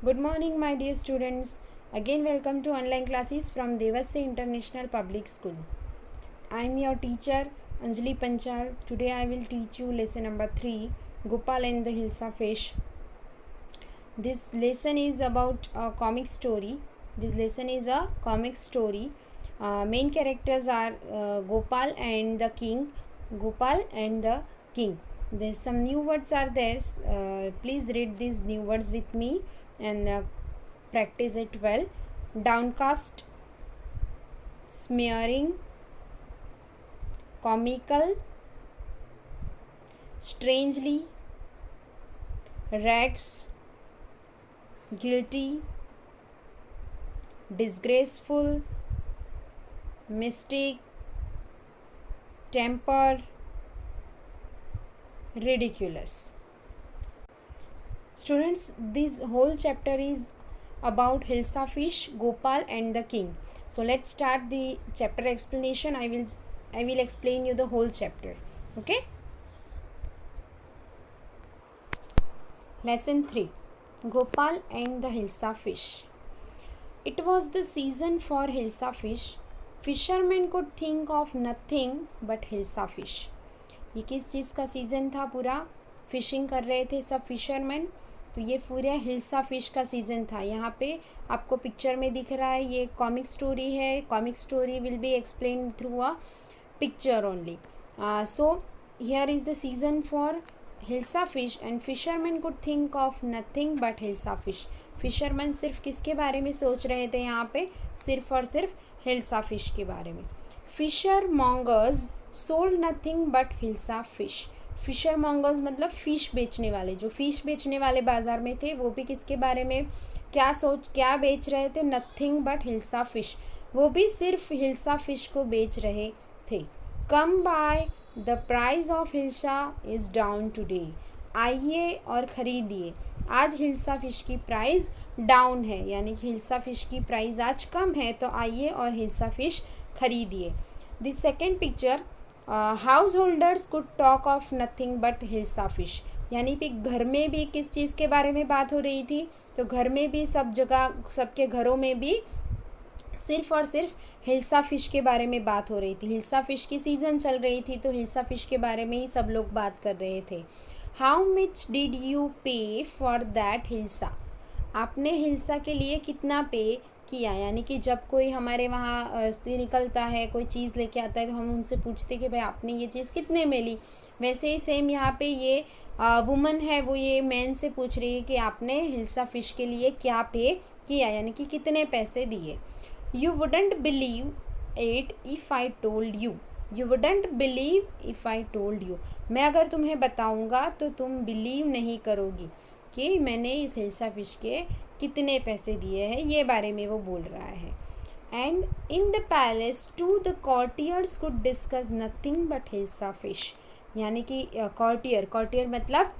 Good morning, my dear students. Again, welcome to online classes from Devasya International Public School. I am your teacher Anjali Panchal. Today, I will teach you lesson number 3, Gopal and the Hilsa Fish. This lesson is about a comic story. Main characters are Gopal and the king. There's some new words are there. Please read these new words with me and practice it well. Downcast, smearing, comical, strangely, rags, guilty, disgraceful, mistake, temper, ridiculous. Students, this whole chapter is about Hilsa fish, Gopal and the king. So let's start the chapter explanation. I will explain you the whole chapter. Okay? Lesson 3, Gopal and the Hilsa fish. It was the season for Hilsa fish. Fishermen could think of nothing but Hilsa fish. ये किस चीज़ का season था? पूरा fishing कर रहे थे सब fisherman, तो ये पूरा हिल्सा फिश का सीज़न था. यहाँ पे आपको पिक्चर में दिख रहा है, ये कॉमिक स्टोरी है. Comic story will be explain through a picture only. So here is the season for hilsa fish and fisherman could think of nothing but hilsa fish. Fisherman सिर्फ किसके बारे में सोच रहे थे? यहाँ पे सिर्फ और सिर्फ हिल्सा फिश के बारे में. Fisher mongers sold nothing but hilsa fish. Fisher mongers मतलब फ़िश बेचने वाले, जो फ़िश बेचने वाले बाज़ार में थे वो भी किसके बारे में क्या बेच रहे थे? Nothing but hilsa fish. वो भी सिर्फ हिल्सा फिश को बेच रहे थे. Come by the price of hilsa is down today. आइए और ख़रीदिए, आज हिल्सा फिश की प्राइस डाउन है, यानी कि हिल्सा फिश की प्राइस आज कम है, तो आइए और हिल्सा फिश खरीदिए. The second picture, house holders could talk of nothing but hilsa fish. यानी कि घर में भी किस चीज़ के बारे में बात हो रही थी? तो घर में भी सब जगह, सबके घरों में भी सिर्फ और सिर्फ हिल्सा फिश के बारे में बात हो रही थी. हिल्सा फिश की सीज़न चल रही थी, तो हिल्सा फिश के बारे में ही सब लोग बात कर रहे थे. हाउ मच डिड यू पे फॉर दैट हिल्सा. आपने हिल्सा के लिए कितना पे किया? यानी कि जब कोई हमारे वहाँ से निकलता है, कोई चीज़ लेके आता है, तो हम उनसे पूछते कि भाई आपने ये चीज़ कितने में ली. वैसे ही सेम यहाँ पे ये वुमन है, वो ये मैन से पूछ रही है कि आपने हिल्सा फिश के लिए क्या पे किया, यानी कि कितने पैसे दिए. You wouldn't believe it if I told you. You wouldn't believe if I told you. मैं अगर तुम्हें बताऊँगा तो तुम बिलीव नहीं करोगी कि मैंने इस हिल्सा फिश के कितने पैसे दिए हैं, ये बारे में वो बोल रहा है. And in the palace to the courtiers could discuss nothing but hilsa fish. यानी कि कॉर्टियर मतलब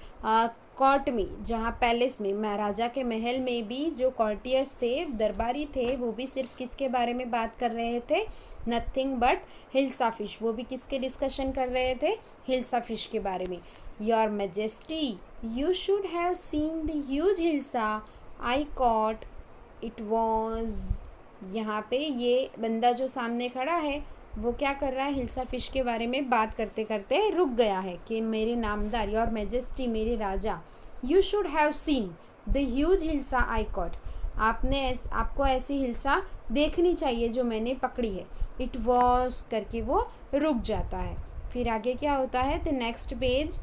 कोर्ट में, जहाँ पैलेस में, महाराजा के महल में भी जो कॉर्टियर्स थे, दरबारी थे, वो भी सिर्फ किसके बारे में बात कर रहे थे? Nothing but hilsa fish. वो भी किसके डिस्कशन कर रहे थे? हिल्सा फिश के बारे में. Your majesty, you should have seen the huge hilsa I caught. It was. यहाँ पे ये बंदा जो सामने खड़ा है वो क्या कर रहा है? हिल्सा फिश के बारे में बात करते करते रुक गया है कि मेरे नामदार, योर मैजेस्टी, मेरे राजा, you should have seen the huge hilsa I caught. आपको ऐसी हिल्सा देखनी चाहिए जो मैंने पकड़ी है. It was करके वो रुक जाता है. फिर आगे क्या होता है? The next page,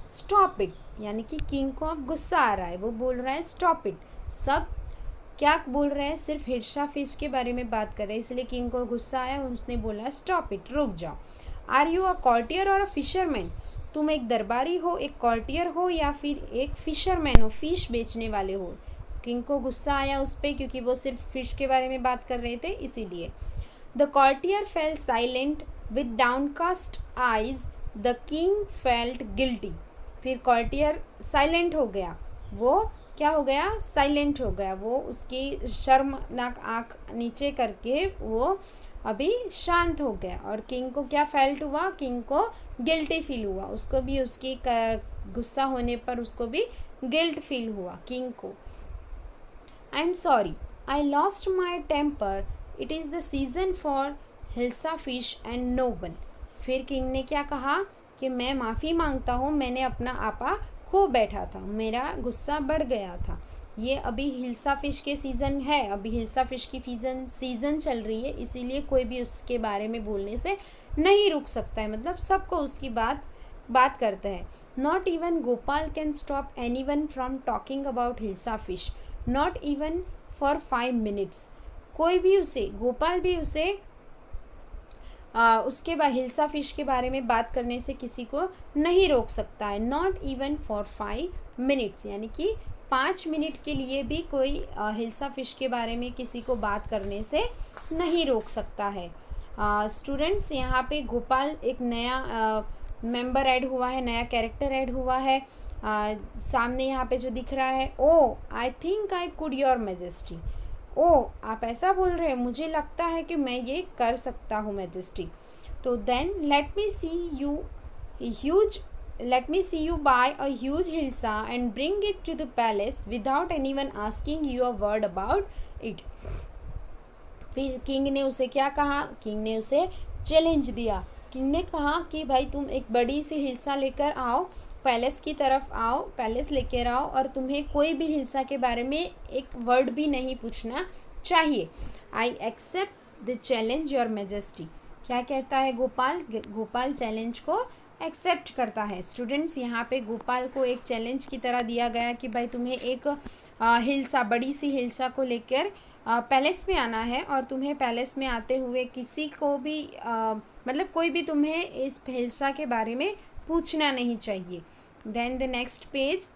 stop it. यानी कि किंग को अब गुस्सा आ रहा है, वो बोल रहा है स्टॉप इट. सब क्या बोल रहे हैं? सिर्फ हिल्सा फिश के बारे में बात कर रहे हैं, इसलिए किंग को गुस्सा आया, उसने बोला स्टॉप इट, रुक जाओ. आर यू अ कॉर्टियर और अ फिशरमैन. तुम एक दरबारी हो, एक कॉर्टियर हो, या फिर एक फिशरमैन हो, फिश बेचने वाले हो. किंग को गुस्सा आया उस पर, क्योंकि वो सिर्फ फिश के बारे में बात कर रहे थे, इसीलिए. The courtier fell silent with downcast eyes. The king felt guilty. फिर कॉर्टियर साइलेंट हो गया. वो क्या हो गया? साइलेंट हो गया. वो उसकी शर्मनाक आँख नीचे करके वो अभी शांत हो गया. और किंग को क्या फेल्ट हुआ? किंग को गिल्टी फील हुआ. उसको भी उसकी गुस्सा होने पर उसको भी गिल्ट फील हुआ किंग को। I am sorry, I lost my temper, it is the season for hilsa fish and no one. फिर किंग ने क्या कहा कि मैं माफ़ी मांगता हूँ, मैंने अपना आपा खो बैठा था, मेरा गुस्सा बढ़ गया था। ये अभी हिल्सा फ़िश के सीज़न है, अभी हिल्सा फ़िश की सीज़न चल रही है, इसीलिए कोई भी उसके बारे में बोलने से नहीं रुक सकता है, मतलब सबको उसकी बात करता है। Not even Gopal can stop any one from talking about hilsa fish, not even for 5 minutes. कोई भी उसे, गोपाल भी उसे उसके बाद हिल्सा फिश के बारे में बात करने से किसी को नहीं रोक सकता है। नॉट इवन फॉर 5 मिनट्स, यानी कि 5 मिनट के लिए भी कोई हिल्सा फिश के बारे में किसी को बात करने से नहीं रोक सकता है। स्टूडेंट्स, यहाँ पे गोपाल एक नया मेंबर ऐड हुआ है, नया कैरेक्टर ऐड हुआ है। सामने यहाँ पे जो दिख रहा है, oh I think I could your majesty. Oh, आप ऐसा बोल रहे हैं, मुझे लगता है कि मैं ये कर सकता हूँ मैजेस्टी। तो then let me see you buy a huge hilsa and bring it to the palace without anyone asking you a word about it. फिर किंग ने उसे क्या कहा, किंग ने उसे चैलेंज दिया। किंग ने कहा कि भाई तुम एक बड़ी सी हिल्सा लेकर आओ, पैलेस की तरफ आओ, पैलेस लेकर आओ, और तुम्हें कोई भी हिल्सा के बारे में एक वर्ड भी नहीं पूछना चाहिए। I accept the challenge your majesty. क्या कहता है गोपाल? गोपाल चैलेंज को एक्सेप्ट करता है। स्टूडेंट्स, यहाँ पे गोपाल को एक चैलेंज की तरह दिया गया कि भाई तुम्हें एक हिल्सा, बड़ी सी हिल्सा को लेकर पैलेस में आना है, और तुम्हें पैलेस में आते हुए किसी को भी मतलब कोई भी तुम्हें इस हिल्सा के बारे में पूछना नहीं चाहिए। Then the next page,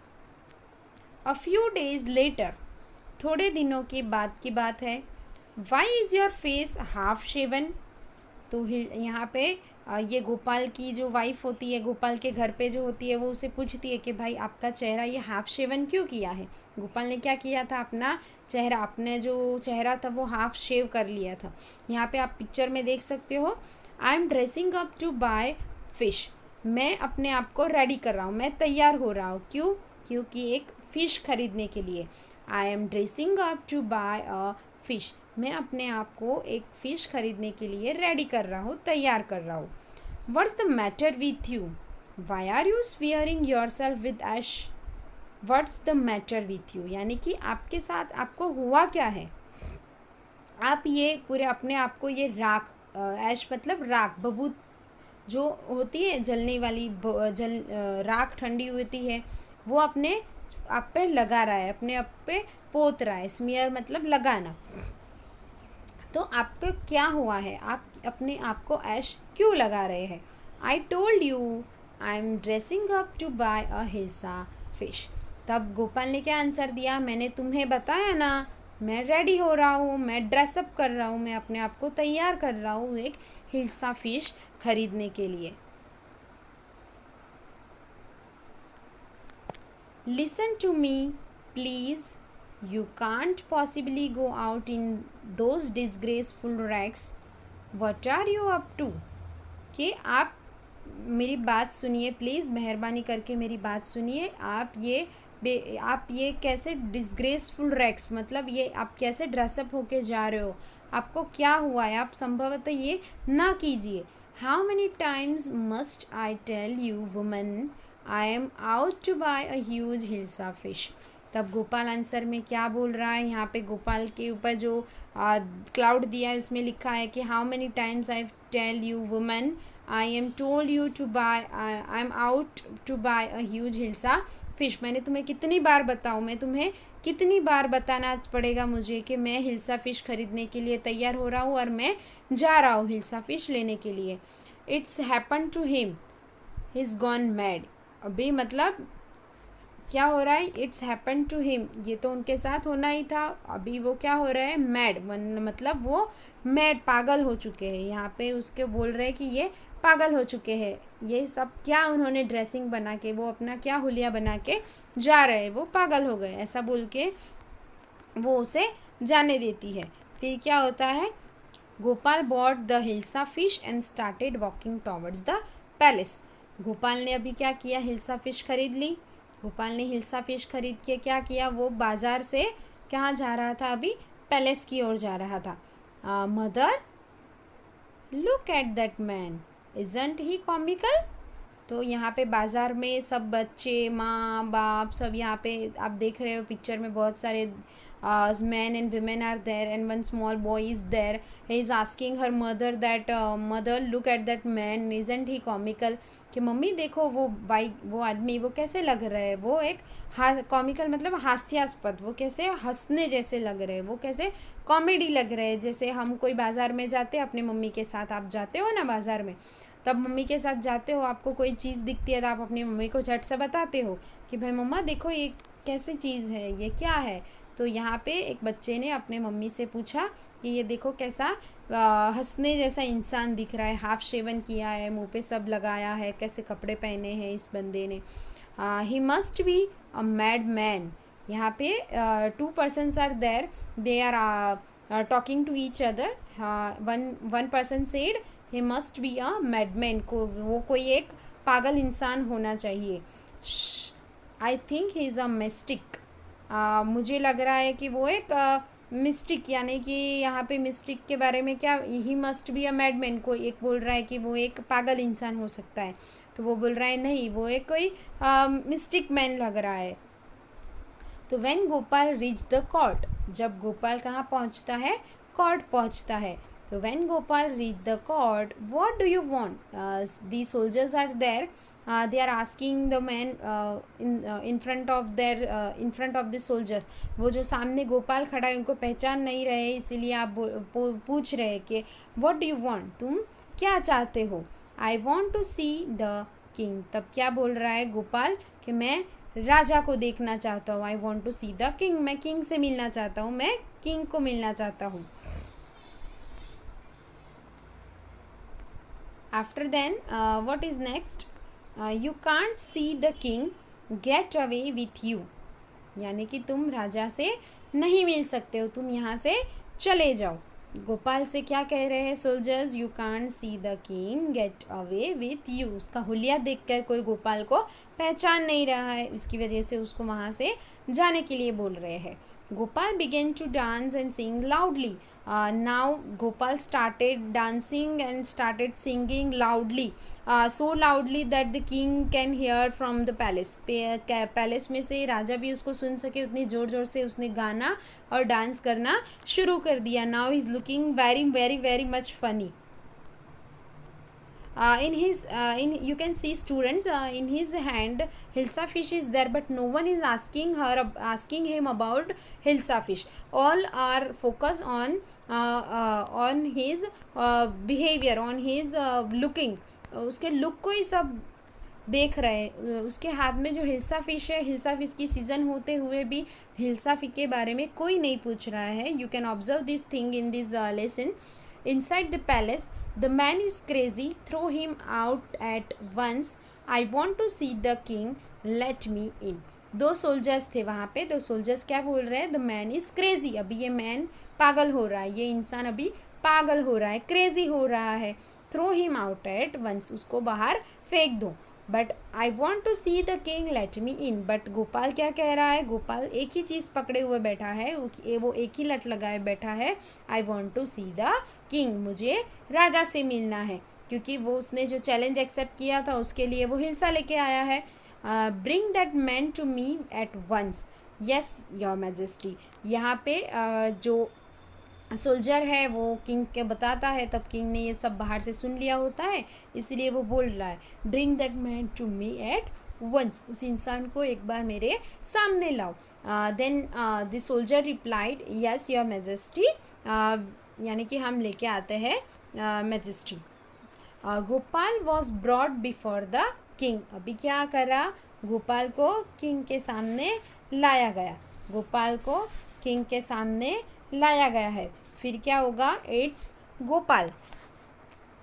a few days later, थोड़े दिनों के बाद की बात है। Why is your face half shaven? तो यहाँ पे ये गोपाल की जो वाइफ होती है, गोपाल के घर पे जो होती है, वो उसे पूछती है कि भाई आपका चेहरा ये हाफ शेवन क्यों किया है? गोपाल ने क्या किया था, अपना चेहरा, अपने जो चेहरा था वो हाफ शेव कर लिया था। यहाँ पे आप पिक्चर में देख सकते हो, I am dressing up to buy fish. मैं अपने आप को रेडी कर रहा हूँ, मैं तैयार हो रहा हूँ। क्यों? क्योंकि एक फ़िश खरीदने के लिए। I am dressing up to buy a fish, मैं अपने आप को एक फ़िश खरीदने के लिए रेडी कर रहा हूँ, तैयार कर रहा हूँ। What's the matter with you? Why are you swearing yourself with ash? What's the matter with you, यानी कि आपके साथ आपको हुआ क्या है? आप ये पूरे अपने आप को ये राख, ऐश मतलब राख, बबूत जो होती है जलने वाली, राख ठंडी होती है, वो अपने आप पे लगा रहा है, अपने आप पे पोत रहा है। स्मियर मतलब लगाना। तो आपको क्या हुआ है? आप अपने आप को ऐश क्यों लगा रहे हैं? I told you I am dressing up to buy a hilsa fish. तब गोपाल ने क्या आंसर दिया? मैंने तुम्हें बताया ना, मैं रेडी हो रहा हूँ, मैं ड्रेसअप कर रहा हूँ, मैं अपने आप को तैयार कर रहा हूँ एक हिल्सा फिश खरीदने के लिए। Listen to me please, you can't possibly go out in those disgraceful rags. What are you up to? कि आप मेरी बात सुनिए प्लीज़, मेहरबानी करके मेरी बात सुनिए। आप ये कैसे डिसग्रेसफुल रैग्स, मतलब ये आप कैसे ड्रेसअप होके जा रहे हो? आपको क्या हुआ है? आप संभवतः ये ना कीजिए। How many times must I tell you woman, I am out to buy a huge hilsa fish. तब गोपाल आंसर में क्या बोल रहा है? यहाँ पे गोपाल के ऊपर जो क्लाउड दिया है उसमें लिखा है कि how many times I tell you woman, I am told you to buy, I am out to buy a huge hilsa fish. मैंने तुम्हें कितनी बार बताऊँ, मैं तुम्हें कितनी बार बताना पड़ेगा मुझे कि मैं हिल्सा फिश खरीदने के लिए तैयार हो रहा हूँ और मैं जा रहा हूँ हिल्सा फिश लेने के लिए। It's happen to him, he is gone mad. अभी मतलब क्या हो रहा है? इट्स हैपन टू हिम, ये तो उनके साथ होना ही था, अभी वो क्या हो रहा है? मैड, मतलब वो मैड, पागल हो चुके हैं। यहाँ पे उसके बोल रहे हैं कि ये पागल हो चुके हैं। ये सब क्या उन्होंने ड्रेसिंग बना के, वो अपना क्या हुलिया बना के जा रहे हैं, वो पागल हो गए, ऐसा बोल के वो उसे जाने देती है। फिर क्या होता है? Gopal bought the hilsa fish and started walking towards the palace. Gopal ने अभी क्या किया, हिल्सा फिश खरीद ली। गोपाल ने हिल्सा फिश खरीद के क्या किया, वो बाजार से कहाँ जा रहा था, अभी पैलेस की ओर जा रहा था। Mother look at that man, isn't he comical. तो यहाँ पे बाज़ार में सब बच्चे, माँ बाप सब यहाँ पे आप देख रहे हो पिक्चर में, बहुत सारे man and women are there and one small boy is there. He is asking her mother that mother look at that man isn't he comical, कि मम्मी देखो वो आदमी वो कैसे लग रहा है, वो एक कॉमिकल मतलब हास्यास्पद, वो कैसे हंसने जैसे लग रहे हैं, वो कैसे कॉमेडी लग रहे हैं। जैसे हम कोई बाज़ार में जाते हैं अपनी मम्मी के साथ, आप जाते हो ना बाज़ार में, तब मम्मी के साथ जाते हो, आपको कोई चीज़ दिखती है तो आप अपनी मम्मी को झट से बताते हो कि भाई मम्मा देखो ये कैसी चीज़ है, ये क्या है। तो यहाँ पे एक बच्चे ने अपने मम्मी से पूछा कि ये देखो कैसा हंसने जैसा इंसान दिख रहा है, हाफ शेवन किया है, मुंह पे सब लगाया है, कैसे कपड़े पहने हैं इस बंदे ने। He must be a mad man. यहाँ पे two persons are there, they are talking to each other. One person said he must be a madman, को वो कोई एक पागल इंसान होना चाहिए। I think he is a mystic, मुझे लग रहा है कि वो एक मिस्टिक, यानी कि यहाँ पे मिस्टिक के बारे में क्या, he must be a madman, कोई एक बोल रहा है कि वो एक पागल इंसान हो सकता है, तो वो बोल रहा है नहीं वो एक कोई मिस्टिक मैन लग रहा है। तो when Gopal reach the court, जब गोपाल कहाँ पहुँचता है, कोर्ट पहुँचता है। तो when Gopal reach the court, what do you want, the soldiers are there, they are asking the man in front of their in front of the soldiers। वो जो सामने गोपाल खड़ा है उनको पहचान नहीं रहे, इसीलिए आप पूछ रहे हैं कि what do you want, तुम क्या चाहते हो। I want to see the king, तब क्या बोल रहा है गोपाल कि मैं राजा को देखना चाहता हूँ। I want to see the king, मैं किंग से मिलना चाहता हूँ, मैं किंग को मिलना चाहता हूँ। After then what is next, you can't see the king, get away with you, यानी कि तुम राजा से नहीं मिल सकते हो, तुम यहाँ से चले जाओ। गोपाल से क्या कह रहे हैं soldiers, you can't see the king, get away with you. उसका हुलिया देखकर कोई गोपाल को पहचान नहीं रहा है, उसकी वजह से उसको वहाँ से जाने के लिए बोल रहे हैं। Gopal began to dance and sing loudly. Now Gopal started dancing and started singing loudly, so loudly that the king can hear from the palace. Palace में से राजा भी उसको सुन सके, उतनी ज़ोर ज़ोर से उसने गाना और डांस करना शुरू कर दिया। Now he is looking very very very much funny. You can see students, in his hand hilsa fish is there, but no one is asking him about hilsa fish. All are focused on his behavior, on his looking, उसके look को ही सब देख रहे हैं। उसके हाथ में जो हिल्सा फ़िश है, हिल्सा फ़िश की सीज़न होते हुए भी हिल्सा फ़िश के बारे में कोई नहीं पूछ रहा है। You can observe this thing in this lesson. Inside the palace, the man is crazy, throw him out at once, I want to see the king, let me in। दो सोल्जर्स थे वहाँ पे, दो सोल्जर्स क्या बोल रहे हैं, the man is crazy, अभी ये मैन पागल हो रहा है, ये इंसान अभी पागल हो रहा है, क्रेजी हो रहा है। Throw him out at once, उसको बाहर फेंक दो। But I want to see the king, let me in. But Gopal क्या कह रहा है, गोपाल एक ही चीज़ पकड़े हुए बैठा है, वो एक ही लट लगाए बैठा है, I want to see the king, मुझे राजा से मिलना है, क्योंकि वो उसने जो चैलेंज एक्सेप्ट किया था उसके लिए वो हिल्सा लेके आया है। Bring that man to me at once, yes your majesty. यहाँ पे जो सोल्जर है वो किंग के बताता है, तब किंग ने ये सब बाहर से सुन लिया होता है, इसलिए वो बोल रहा है bring that man to me at once, उस इंसान को एक बार मेरे सामने लाओ। Then the soldier replied yes your majesty, यानी कि हम लेके आते हैं majesty. Gopal was brought before the king, अभी क्या करा, गोपाल को किंग के सामने लाया गया, गोपाल को किंग के सामने लाया गया है। फिर क्या होगा, इट्स गोपाल।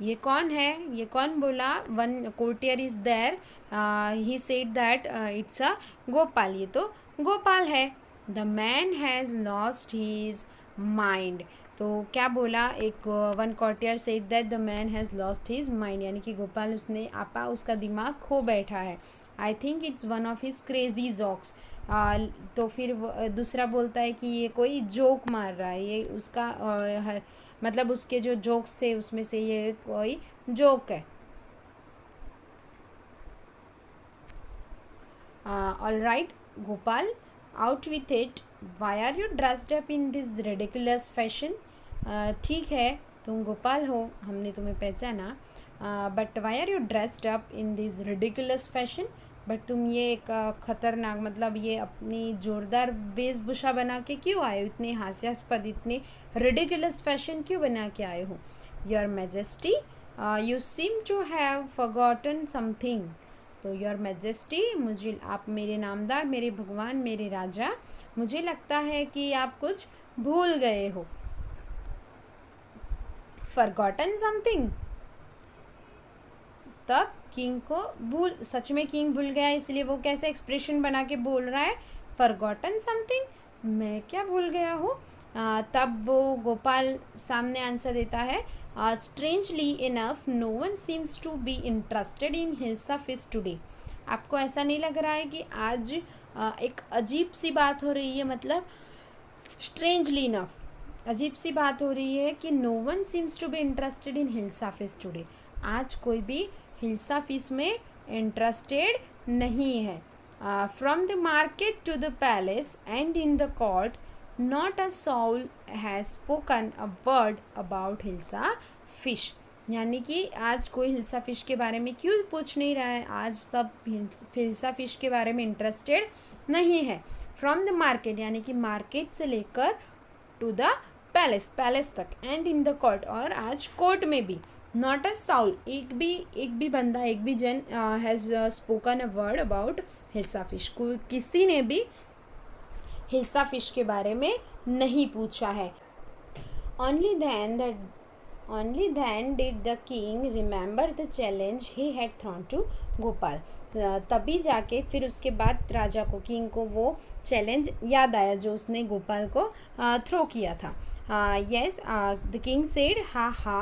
ये कौन है, ये कौन बोला, one courtier is there, he said that it's a Gopal, ये तो गोपाल है। The man has lost his mind, तो क्या बोला, एक one courtier said that the man has lost his mind, यानी कि गोपाल उसने आपा उसका दिमाग खो बैठा है। I think it's one of his crazy jokes. तो फिर दूसरा बोलता है कि ये कोई जोक मार रहा है, ये उसका मतलब उसके जो जोक्स थे उसमें से ये कोई जोक है। All right Gopal, out with it, why are you dressed up in this ridiculous fashion. ठीक है तुम गोपाल हो, हमने तुम्हें पहचाना, but why are you dressed up in this ridiculous fashion, but तुम ये एक खतरनाक मतलब ये अपनी जोरदार वेशभूषा बना के क्यों आए हो, इतने हास्यास्पद इतने रेडिकुलस फैशन क्यों बना के आए हो। Your majesty, you seem to have forgotten something. तो योर मैजेस्टी, मुझे आप मेरे नामदार, मेरे भगवान, मेरे राजा, मुझे लगता है कि आप कुछ भूल गए हो। फॉरगॉटन समथिंग, तब किंग को भूल, सच में किंग भूल गया, इसलिए वो कैसे एक्सप्रेशन बना के बोल रहा है फॉरगॉटन समथिंग, मैं क्या भूल गया हूँ। तब वो गोपाल सामने आंसर देता है, strangely enough no one seems to be interested in hilsa fish today. आपको ऐसा नहीं लग रहा है कि आज एक अजीब सी बात हो रही है, मतलब स्ट्रेंजली इनफ अजीब सी बात हो रही है कि no one seems to be interested in hilsa fish today, आज कोई भी हिल्सा फिश में इंटरेस्टेड नहीं है। From the market to the palace and in the court not a soul has spoken a word about hilsa fish, यानी कि आज कोई हिल्सा फिश के बारे में क्यों पूछ नहीं रहा है, आज सब हिल्सा फिश के बारे में इंटरेस्टेड नहीं है। फ्रॉम द मार्केट यानी कि मार्केट से लेकर टू द पैलेस, पैलेस तक, एंड इन द कोर्ट, और आज कोर्ट में भी, नॉट अ साउल, एक भी बंदा, एक भी जन has spoken a word about hilsa fish, कोई किसी ने भी हिल्सा फिश के बारे में नहीं पूछा है। Only then did the king remember the challenge he had thrown to Gopal. तभी जाके फिर उसके बाद राजा को, किंग को वो चैलेंज याद आया जो उसने गोपाल को थ्रो किया था। Yes, the king said, ha ha,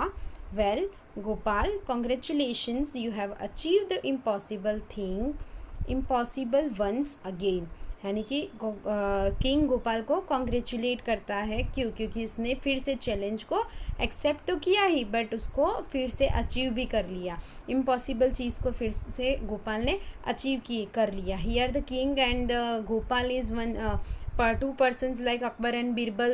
well Gopal, congratulations, you have achieve the impossible once again, यानी कि किंग गोपाल को कॉन्ग्रेचुलेट करता है, क्योंकि उसने फिर से चैलेंज को एक्सेप्ट तो किया ही, बट उसको फिर से अचीव भी कर लिया, इम्पॉसिबल चीज़ को फिर से गोपाल ने अचीव कर लिया। Here the king and Gopal is one two persons like Akbar and Birbal.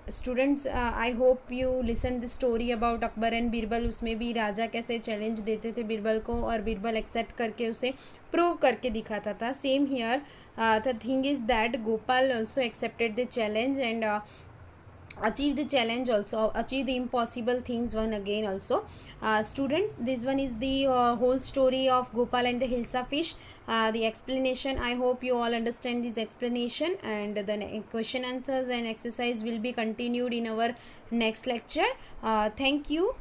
Students, I hope you listen the story about Akbar and Birbal. उसमें भी राजा कैसे चैलेंज देते थे बिरबल को, और बिरबल एक्सेप्ट करके उसे प्रूव करके दिखाता था। Same here the thing is that Gopal also accepted the challenge and achieve the challenge also, achieve the impossible things one again also. Students, this one is the whole story of Gopal and the Hilsa fish, the explanation. I hope you all understand this explanation, and the question answers and exercise will be continued in our next lecture. Thank you.